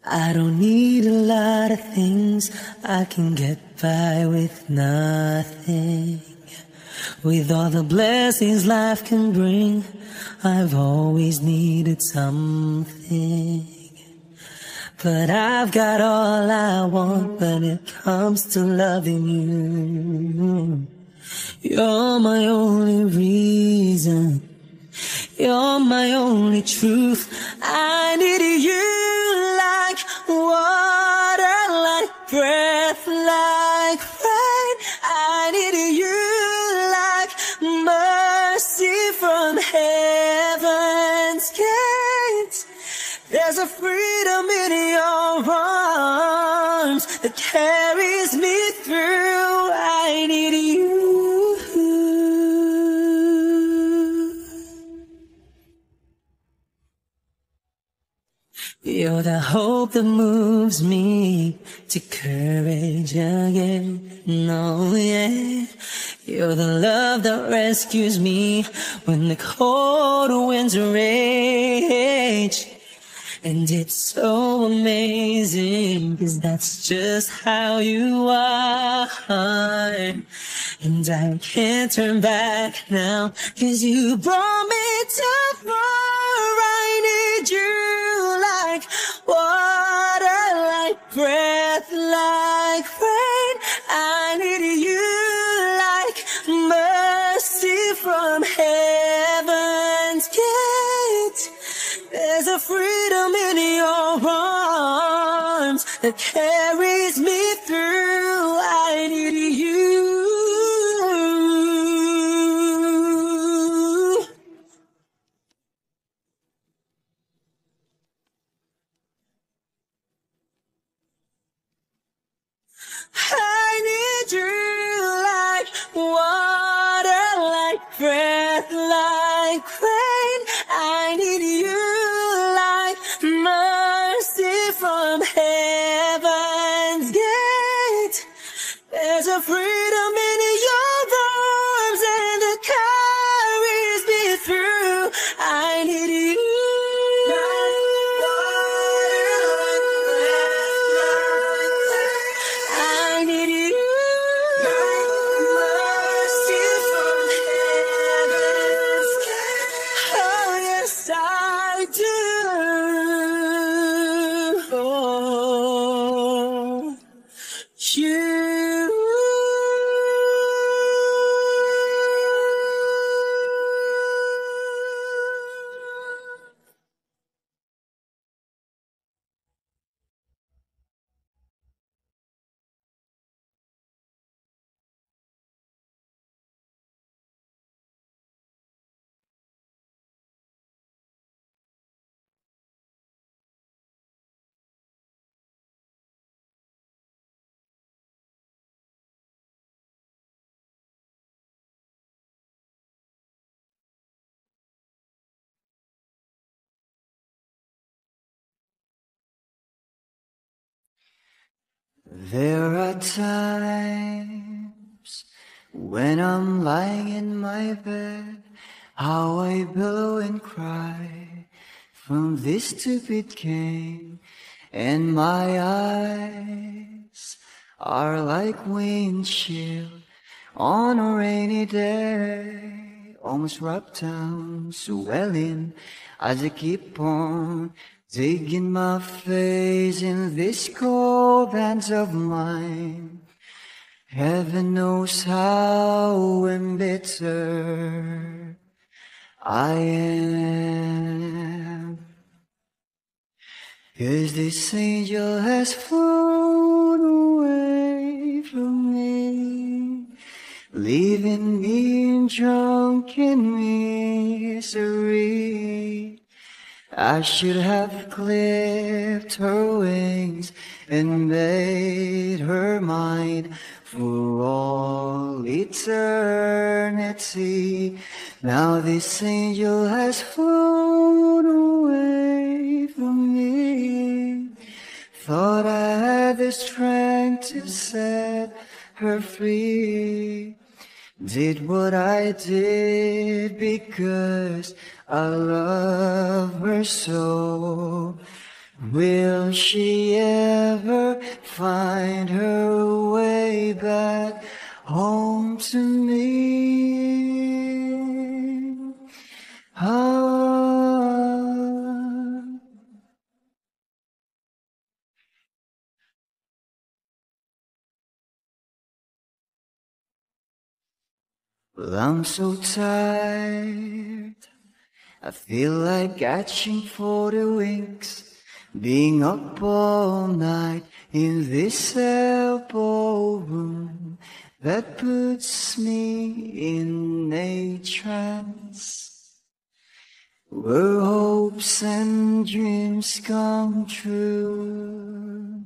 I don't need a lot of things, I can get by with nothing. With all the blessings life can bring, I've always needed something. But I've got all I want when it comes to loving you. You're my only reason, you're my only truth. I need you like water, like breath, like rain. I need you like mercy from heaven's gates. There's a freedom in your arms that carries me through. I need you. You're the hope that moves me to courage again. No, yeah. You're the love that rescues me when the cold winds rage. And it's so amazing, 'cause that's just how you are. And I can't turn back now, 'cause you brought me too far. I need you like water, like breath, like rain. I need you like mercy from heaven's gate. There's a freedom in your arms that carries me through. I need you. I need you like water, like breath, like rain. I need you like mercy from heaven's gate. There's a freedom in your arms and it carries me through. I need you. There are times when I'm lying in my bed, how I billow and cry from this stupid game, and my eyes are like windshield on a rainy day, almost rubbed down, swelling as I keep on digging my face in this cold hands of mine. Heaven knows how embittered I am, 'cause this angel has flown away from me, leaving me drunk in misery. I should have clipped her wings and made her mine for all eternity. Now this angel has flown away from me. Thought I had the strength to set her free. Did what I did because I love her so. Will she ever find her way back home to me? Well, I'm so tired, I feel like catching 40 winks, being up all night in this elbow room that puts me in a trance, where hopes and dreams come true.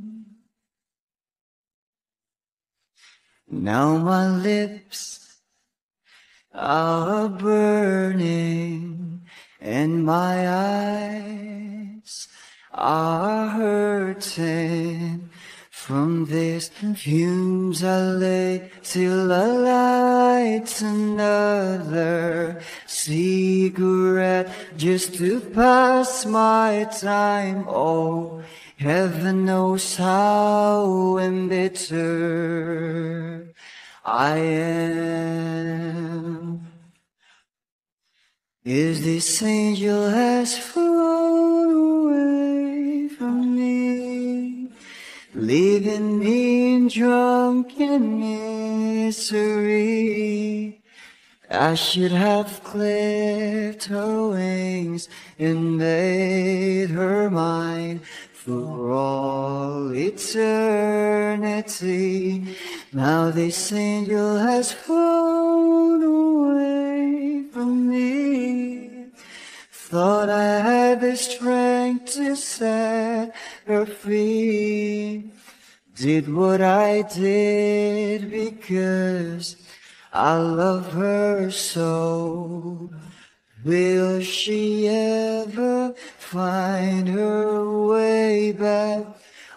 Now my lips are burning and my eyes are hurting from these fumes. I lay till I light another cigarette just to pass my time. Oh, heaven knows how embittered I am. Is this angel has flown away from me, leaving me in drunken misery? I should have clipped her wings and made her mine for all eternity. Now this angel has flown away from me. Thought I had the strength to set her free. Did what I did because I love her so. Will she ever find her way back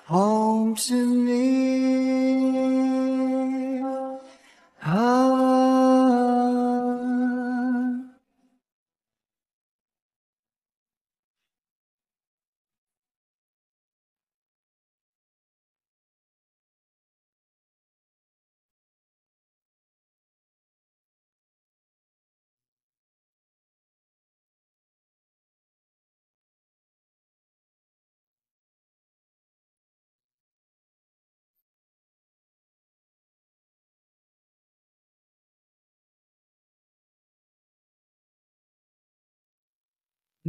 home to me?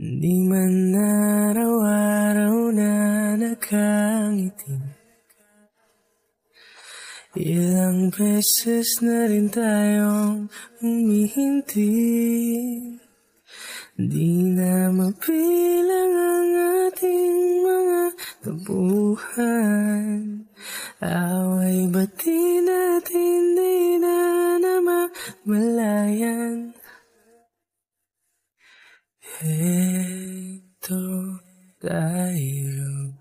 Di man araw-araw na nakangiting, ilang beses na rin tayong humihinti. Di na mapilang ang ating mga tabuhan. Away ba't di natin di na namamalayan? Heto tayo,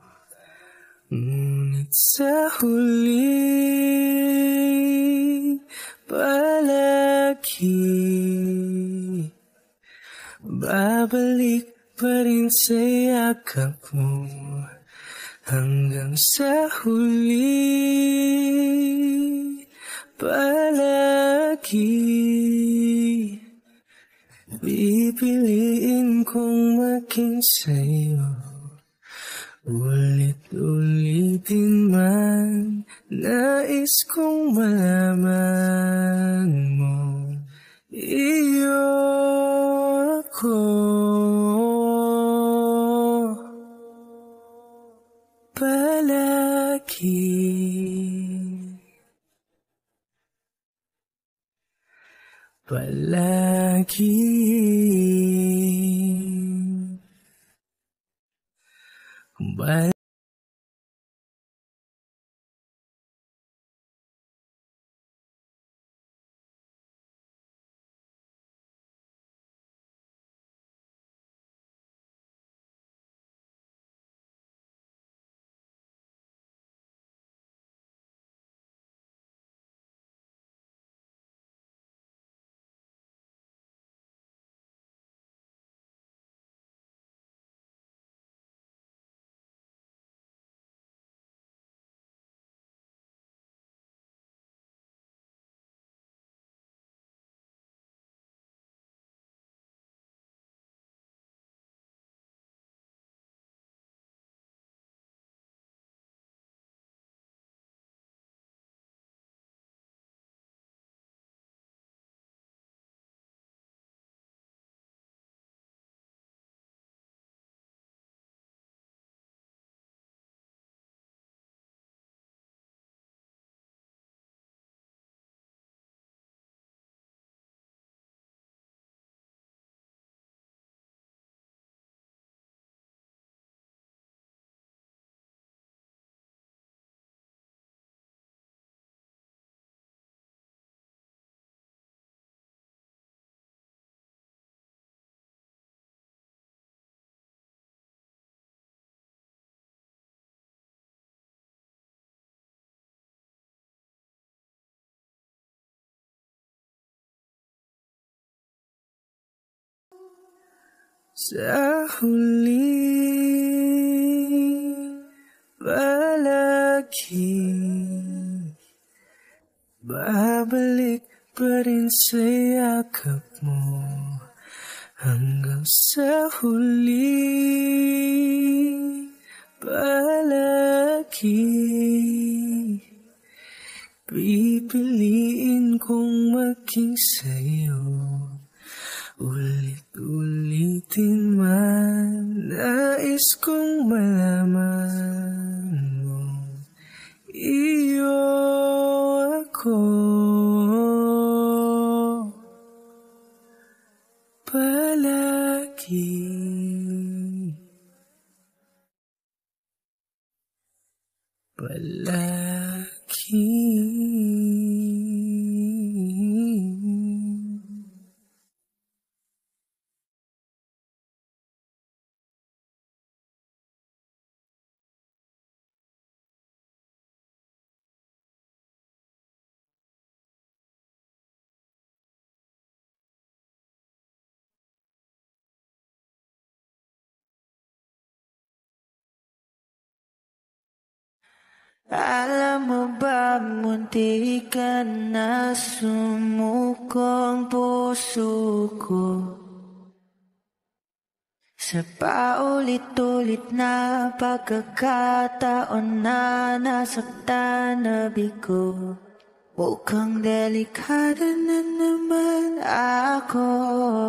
ngunit sa huli palagi babalik pa rin sa yakap mo. Hanggang sa huli palagi pipiliin kong maging sa'yo. Ulit-ulitin man, nais kong malaman mo, iyo ako. Palagi, palagi. sa huling palagi. Babalik pa rin sa yakap mo hanggang sa huling palagi. Pipiliin kong maging sa'yo, ulit-ulitin man. Nais kong malaman mo, iyo ako palagi. Alam mo ba, munti ka na sumukong puso ko sa paulit-ulit na pagkakataon na nasaktan na bigo. Mukhang delikado na naman ako,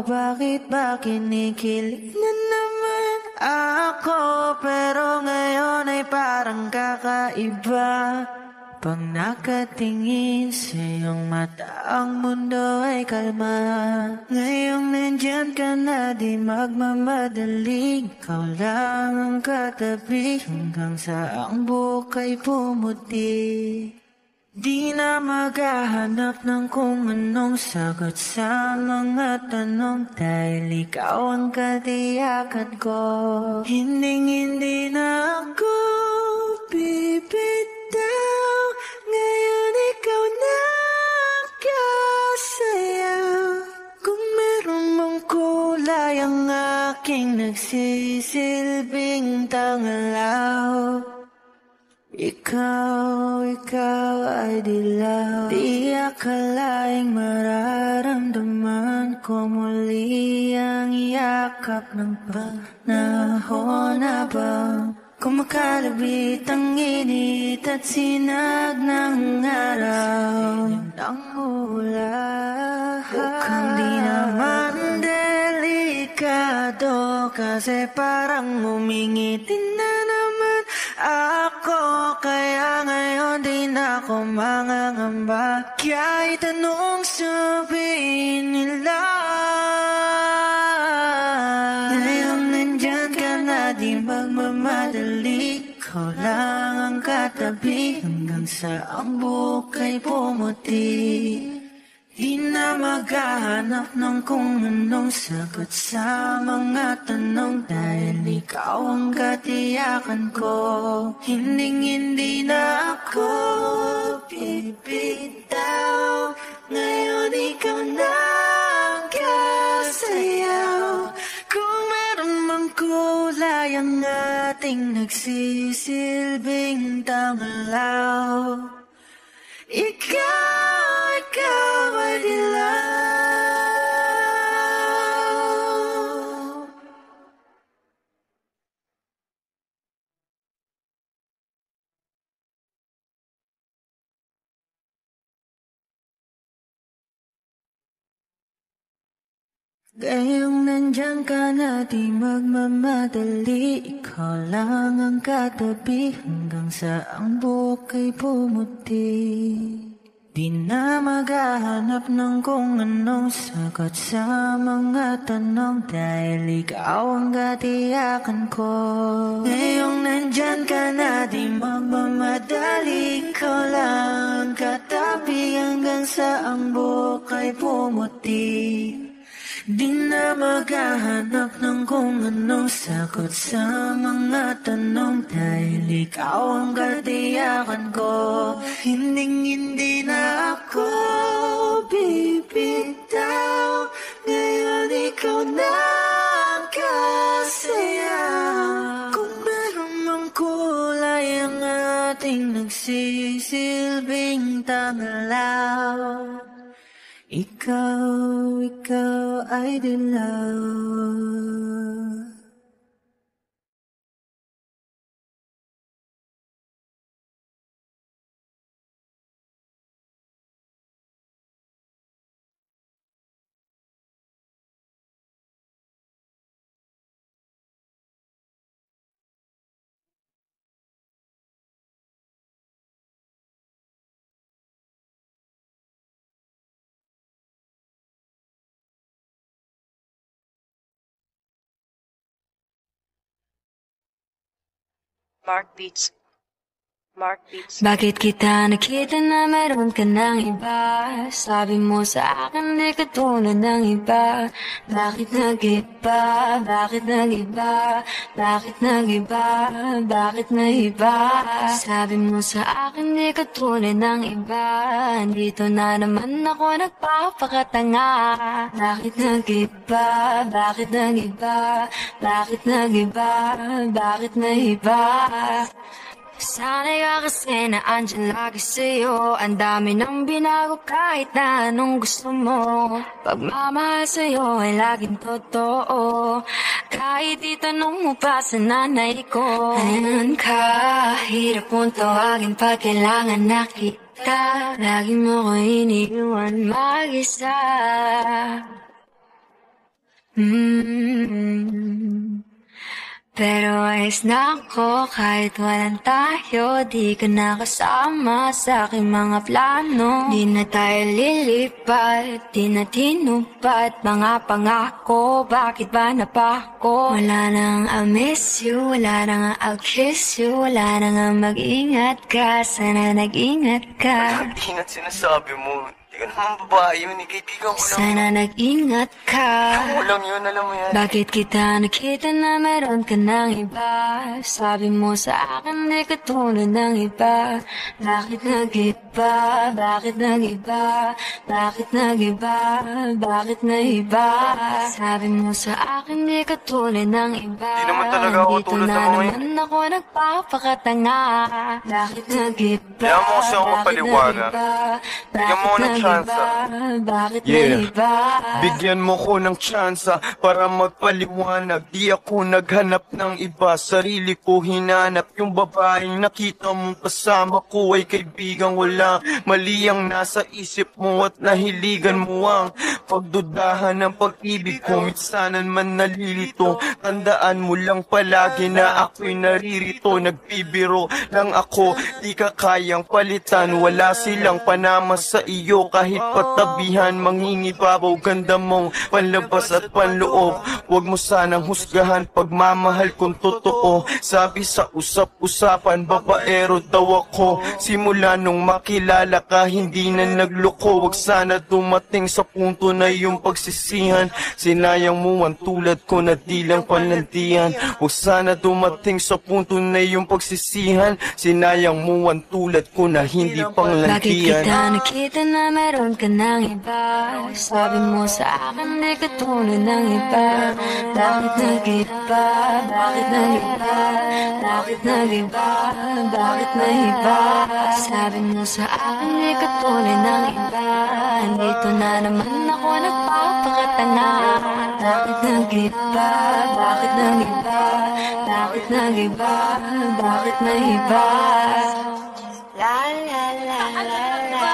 bakit ba kinikilig na naman ako? Pero ngayon ay parang kakaiba. Pag nakatingin sa iyong mata, ang mundo ay kalma. Ngayong nandyan ka na, di magmamadali. Ikaw lang ang katabi hanggang sa ang buhok ay pumuti. Di na maghahanap ng kung anong sagot sa mga tanong, dahil ikaw ang katiyakan ko. Hindi na ako bibitaw, ngayon ikaw na kasayaw. Kung meron mong kulay ang aking nagsisilbing tangalaw, ikaw ay dilaw. Di akalaing mararamdaman ko muli ang yakap ng panahon habang kumakalabit ang init at sinag ng araw ng ulan. Mukhang di naman delikado, kasi parang umingitin na naman ako. Kaya ngayon di na ako mangangamba, kahit anong sabihin nila. Ngayong nandyan ka na, di magmamadali. Ikaw lang ang katabi hanggang sa ang buhok ay pumuti. Di na maghahanap ng kung anong sagot sa mga tanong, dahil ikaw ang katiyakan ko. Hindi na ako bibitaw, ngayon ikaw na ang kasayaw. Kung meron mang kulay ang ating nagsisilbing tangalaw, ikaw ay dilaw. Ngayong nandyan ka na, di magmamadali. Ikaw lang ang katabi hanggang sa ang buhok ay pumuti. Di na maghahanap ng kung anong sagot sa mga tanong, dahil ikaw ang katiyakan ko. Ngayong nandyan ka na, di magmamadali. Ikaw lang ang katabi hanggang sa ang buhok ay pumuti. Di na maghahanap ng kung anong sagot sa mga tanong, dahil ikaw ang katiyakan ko. Hindi na ako bibitaw, ngayon ikaw na ang tanglaw. Ikaw ay dilaw. Mark Beats. Bakit kita nakita na meron ka ng iba? Sabi mo sa akin di ka tulad ng iba. Bakit nag-iba? Bakit nag-iba? Bakit nag-iba? Bakit nag-iba? Sabi mo sa akin di ka tulad ng iba. Dito na naman ako nagpapakatanga. Bakit nag-iba? Bakit nag-iba? Bakit nag-iba? Bakit nag-iba? Sana'y ka kasi na andyan lagi sa'yo. Ang dami nang binago kahit na anong gusto mo. Pagmamahal sa'yo ay laging totoo. Kahit itanong mo pa sa nanay ko. Ayan ka, hirap mong tawagin pag kailangan nakita. Lagi mo ko iniiwan mag-isa. Pero ayos na ako kahit walang tayo. Di ka nakasama sa aking mga plano. Di na tayo lilipat, di na tinupad mga pangako. Bakit ba napako? Wala nang I'll miss you, wala nang I'll kiss you. Wala nang mag-ingat ka, sana nag-ingat ka. Ingat sinasabi mo. Hindi ka naman babae yun, kaibigan ko lang. Sana nag-ingat ka. Ako lang yun, alam mo yan. Bakit kita nakita na meron ka ng iba? Sabi mo sa akin di ka tulad ng iba. Bakit nag-iba? Bakit nag-iba? Bakit nag-iba? Bakit nag-iba? Sabi mo sa akin di ka tulad ng iba. Di naman talaga ako tulad ng mga yun. Dito na naman ako nagpapakatanga. Bakit nag-iba? Kaya mo kasi ako paliwanag. Bigyan mo ng tsansa. Bakit Yeah. nag-iba? Bigyan mo ko ng tsansa para magpaliwanag. Di ako naghanap ng iba, sarili ko hinanap. Yung babaeng nakita mong kasama ko ay kaibigan ko lang. Mali ang nasa isip mo at nahiligan mo ang pagdudahan ng pag-ibig ko. Minsanan man nalilito, tandaan mo lang palagi na ako'y naririto. Nagbibiro lang ako, di ka kayang palitan. Wala silang panama sa iyo, kahit patabihan mangingibabaw. Ganda mong panlabas at panloob. Huwag mo sanang husgahan pagmamahal kung totoo. Sabi sa usap-usapan, babaero daw ako. Simula nung makilala ka, hindi na nagloko. Huwag sana dumating sa punto na yung pagsisihan. Sinayang mo ang tulad ko na di lang panantian. Huwag sana dumating sa punto na yung pagsisihan. Sinayang mo ang tulad ko na hindi panglantian. Bakit kita nakita na meron ka ng iba? Sabi mo sa akin di ka tulad ng iba. Bakit nag-iba? Bakit nag-iba? Bakit nag-iba? Bakit nag-iba? Sabi mo sa akin di ka tulad ng iba. Dito na naman ako nagpapakatanga. Bakit nag-iba? Bakit nag-iba? Bakit nag-iba? Bakit nag-iba? La la la la la.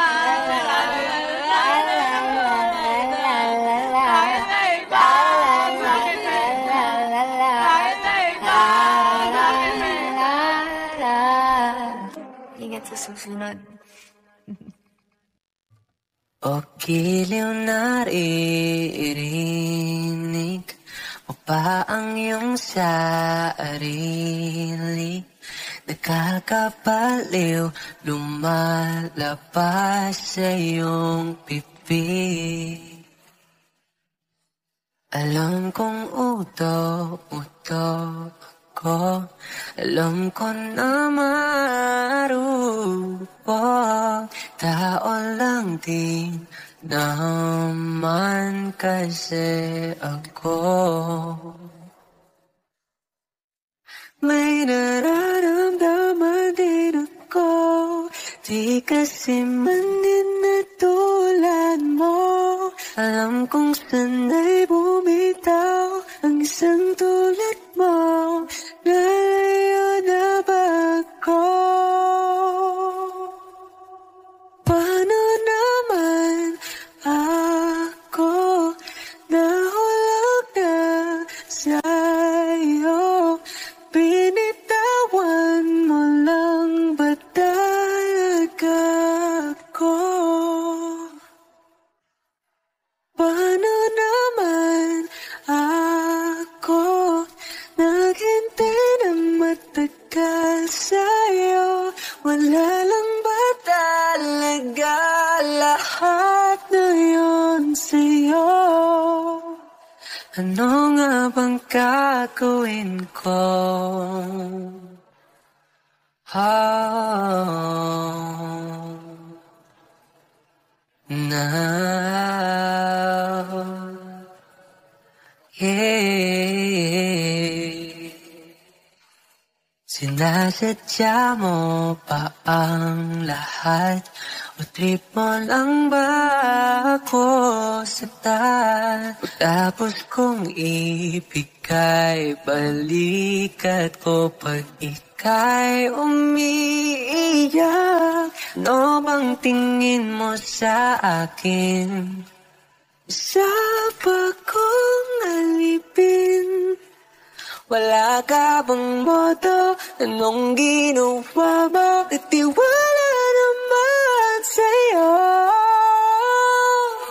Ingat sa susunod. O giliw naririnig mo pa ang iyong sarili. Nakakabaliw, lumalabas sa iyong bibig. Alam kong uto ko, alam ko na marupok. Tao lang din naman kasi ako. May nararamdaman din ako Di kasi manin na tulad mo. Alam kong sana'y bumitaw ang isang tulad mo. Lalayo na ba ako? Paano naman ako nahulog na sa'yo? Binitawan mo lang ba talaga ako? Paano naman ako naghintay ng matagal sa'yo? Wala lang ba talaga lahat na yun sa'yo? Ano nga bang gagawin ko? Now, yeah. Sinasadya mo pa ang lahat? O trip mo lang ba ako saktan? Tapos kong ibigay balikat ko pag ika'y umiiyak. Ano bang tingin mo sa akin? Isa ba kong alipin? Wala ka bang modo? Anong ginawa mo? Natiwala naman sa'yo.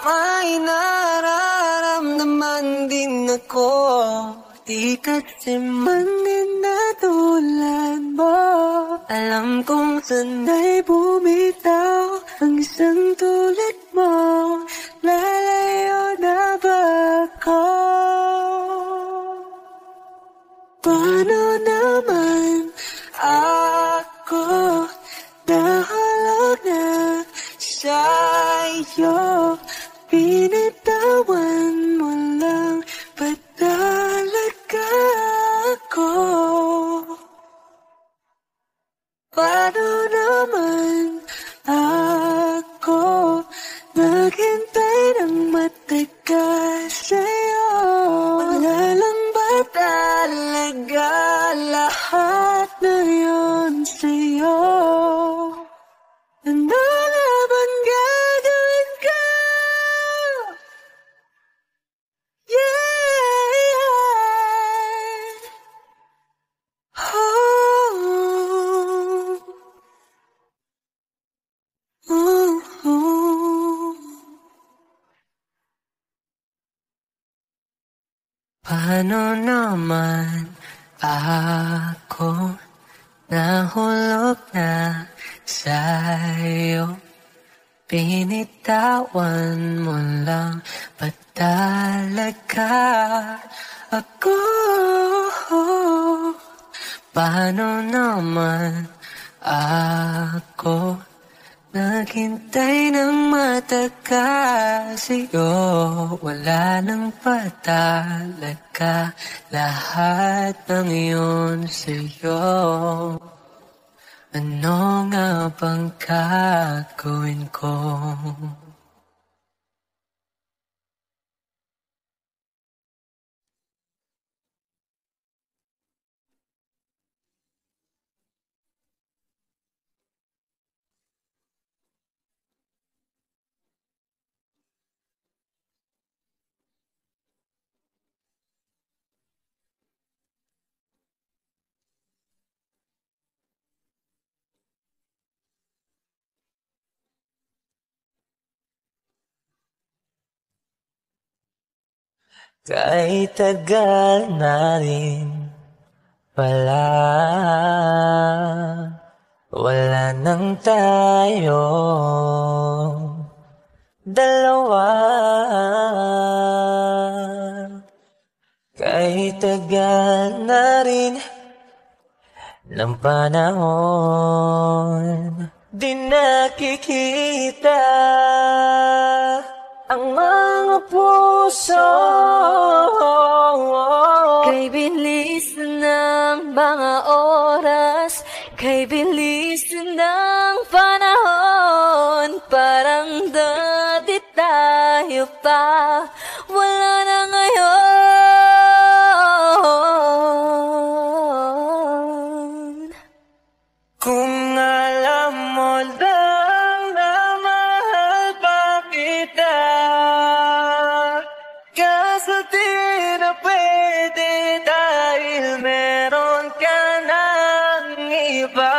May nararamdaman din ako. Di kasi manin na tulad mo. Alam kong sana'y bumitaw ang isang tulad mo. Lalayo na ba ako? Paano naman ako nahulog na sa'yo? Binitawan mo lang ba talaga ako? Paano naman ako naghintay ng matagal sa'yo? Wala lang ba talaga lahat na yun sa'yo? Ano na bang gagawin ko? Yeah. Oh, oh, oh. Paano naman ako nahulog na sa'yo? Binitawan mo lang ba talaga ako? Paano naman ako naghintay ng matagal sa'yo? Wala nang pa talaga lahat ng iyon sa'yo. Ano nga bang gagawin ko? Kahit tagal na rin pala, wala nang tayo dalawa. Kahit tagal na rin ng panahon, di nakikita ang mga puso. Kay bilis ng mga oras, Kay bilis ng panahon, parang dati tayo pa, wala na ngayon. Kung alam mo lang na mahal pa kita, kaso di na pwede dahil meron ka ng iba.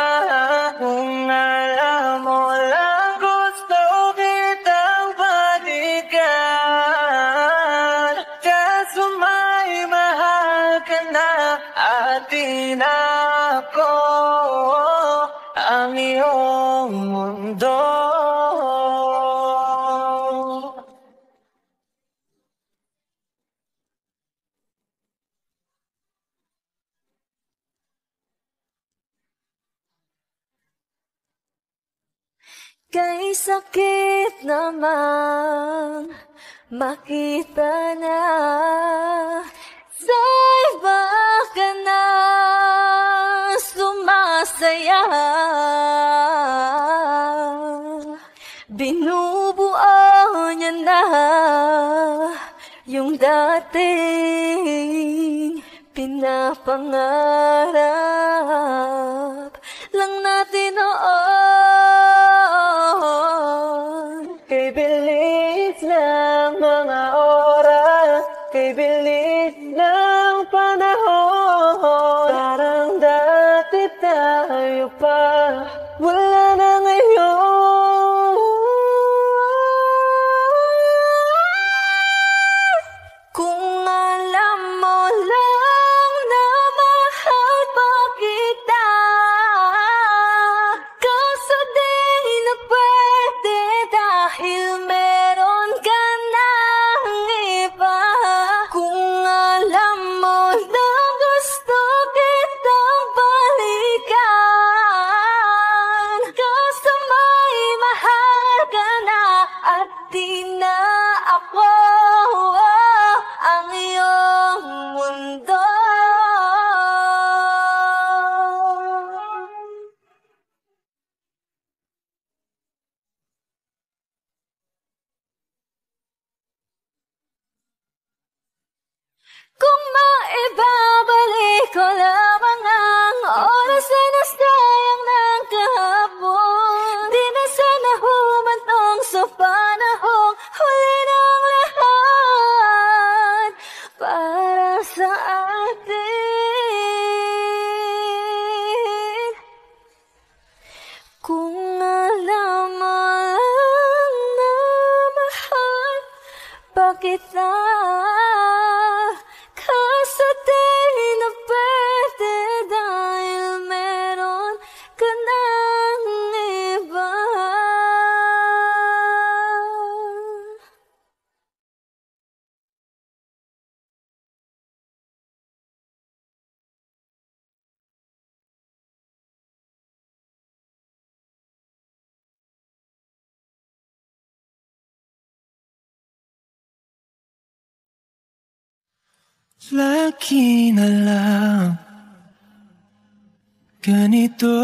Kung alam mo lang gusto kitang balikan, kaso may mahal ka na at di na ako ang iyong mundo. Kay sakit namang makita na sa iba ka na sumasaya. Binubuo niya na yung dating pinapangarap lang natin noon. Kay bilis ng mga oras, kay bilis ng panahon, parang dati tayo pa, wala na ngayon. Kung alam mo lang na mahal pa kita, kaso di na pwede dahil meron ka ng iba. Kung alam mo lang gusto kitang balikan, kaso may mahal ka na at di na ako ang iyong mundo. Kung maibabalik ko lamang ang oras na nasayang ng kahapon, di na sana humantong sa panahong huli ng lahat para sa atin. Kung alam mo lang na mahal pa kita, kaso di na pwede dahil meron ka ng iba. Lagi na lang ganito.